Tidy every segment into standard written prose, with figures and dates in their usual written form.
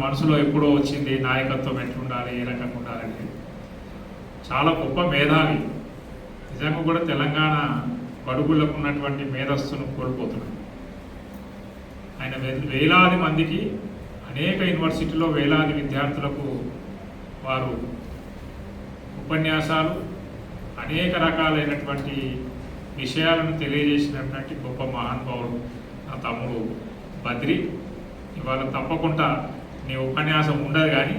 మనసులో ఎప్పుడో వచ్చింది నాయకత్వం ఎట్లుండాలి, ఏ రకంగా ఉండాలంటే. చాలా గొప్ప మేధావి, నిజంగా కూడా తెలంగాణ బడుగులకు ఉన్నటువంటి మేధస్సును కోల్పోతున్నాడు. ఆయన వేలాది మందికి అనేక యూనివర్సిటీలో వేలాది విద్యార్థులకు వారు ఉపన్యాసాలు అనేక రకాలైనటువంటి విషయాలను తెలియజేసినటువంటి గొప్ప మహానుభావుడు నా తమ్ముడు బద్రి. ఇవాళ తప్పకుండా నీ ఉపన్యాసం ఉండదు, కానీ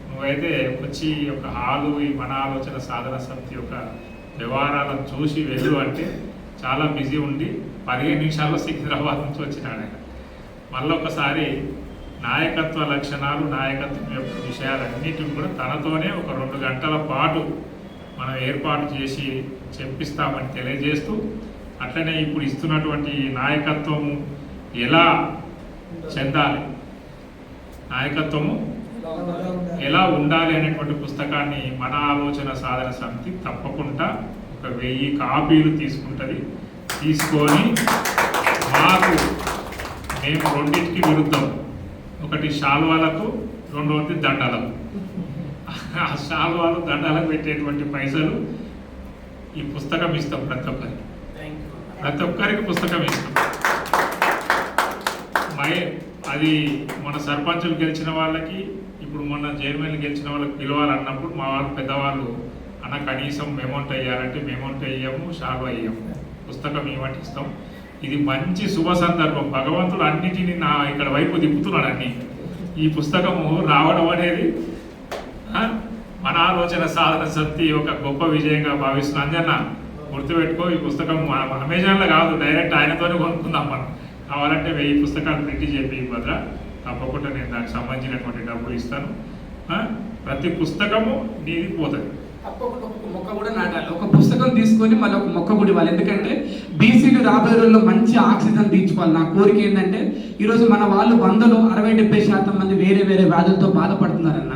నువ్వైతే వచ్చి ఒక హాలు ఈ మన ఆలోచన సాధన సమితి యొక్క వ్యవహారాలను చూసి వెళ్ళు అంటే చాలా బిజీ ఉండి 15 నిమిషాల్లో సికింద్రాబాద్ నుంచి వచ్చినాడు ఆయన. మళ్ళీ ఒకసారి నాయకత్వ లక్షణాలు, నాయకత్వం యొక్క విషయాలన్నిటిని కూడా తనతోనే ఒక 2 గంటల పాటు మనం ఏర్పాటు చేసి చెప్పిస్తామని తెలియజేస్తూ, అట్లనే ఇప్పుడు ఇస్తున్నటువంటి నాయకత్వము ఎలా చెందాలి, నాయకత్వము ఎలా ఉండాలి అనేటువంటి పుస్తకాన్ని మన ఆలోచన సాధన సమితి తప్పకుండా ఒక 1000 కాపీలు తీసుకుంటుంది. తీసుకొని మాకు మేము రెండింటికి విరుద్ధం, ఒకటి శాల్వాలకు, రెండవది దండలకు. ఆ శాల్వాలు దండాలకు పెట్టేటువంటి పైసలు ఈ పుస్తకం ఇస్తాం, ప్రతి ఒక్కరికి పుస్తకం ఇస్తాం. అది మన సర్పంచులు గెలిచిన వాళ్ళకి, ఇప్పుడు మొన్న చైర్మన్లు గెలిచిన వాళ్ళకి పిలవాలన్నప్పుడు మా వాళ్ళు పెద్దవాళ్ళు అన్న కనీసం అమౌంట్ అయ్యారంటే అమౌంట్ అయ్యాము, షాల్వ అయ్యాము, పుస్తకం ఇవ్వండి ఇస్తాం. ఇది మంచి శుభ సందర్భం. భగవంతుడు అన్నిటిని నా ఇక్కడ వైపు తిప్పుతున్నాడు. అన్ని ఈ పుస్తకము రావడం అనేది మన ఆలోచన సాధన సమితి ఒక గొప్ప విజయంగా భావిస్తున్నాను. అంజన్న గుర్తుపెట్టుకో, ఈ పుస్తకం అమెజాన్లో కాదు, డైరెక్ట్ ఆయనతోనే కొనుక్కుందాం. మనం కావాలంటే 1000 పుస్తకాలు ప్రింట్ చేపి భద్ర, తప్పకుండా నేను దానికి సంబంధించినటువంటి డబ్బులు ఇస్తాను. ప్రతి పుస్తకము నీది పోతుంది. తప్పకుండా ఒక మొక్క కూడా నాటాలి. ఒక పుస్తకం తీసుకొని మళ్ళీ ఒక మొక్క కూడా ఇవ్వాలి. ఎందుకంటే బీసీలు రాబోయే రోజుల్లో మంచి ఆక్సిజన్ తీర్చుకోవాలి. నా కోరిక ఏంటంటే ఈరోజు మన వాళ్ళు 100లో 60-70% మంది వేరే వేరే వ్యాధులతో బాధపడుతున్నారన్న.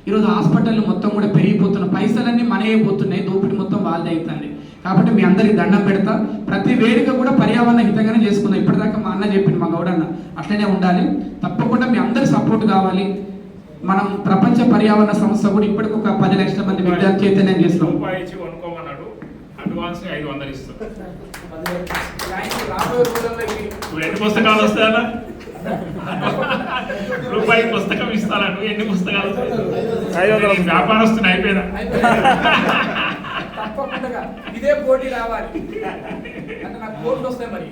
ఈరోజు హాస్పిటల్ మొత్తం కూడా పెరిగిపోతున్న, పైసలన్నీ మనయే పోతున్నాయి, దోపిడి మొత్తం వాళ్ళదే అవుతుంది. కాబట్టి మీ అందరికి దండం పెడతా. ప్రతి వేడుక కూడా పర్యావరణ హితంగానే చేసుకుందాం. ఇప్పటిదాకా మా అన్న చెప్పింది, మా గౌడన్న అట్లనే ఉండాలి. తప్పకుండా మీ అందరి సపోర్ట్ కావాలి. మనం ప్రపంచ పర్యావరణ సంస్థ కూడా ఇప్పటికి ఒక 10 లక్షల మంది విద్యార్థి చైతన్యం చేస్తున్నాం. ఎన్ని పుస్తకాలు వస్తాయన్నా? రూపాయి పుస్తకం ఇస్తాను. ఎన్ని పుస్తకాలు? 500 వ్యాపారస్తుని అయిపోయినా. తప్పకుండా ఇదే పోటీ రావాలి అంటే నాకు కోట్లు వస్తాయి మరి.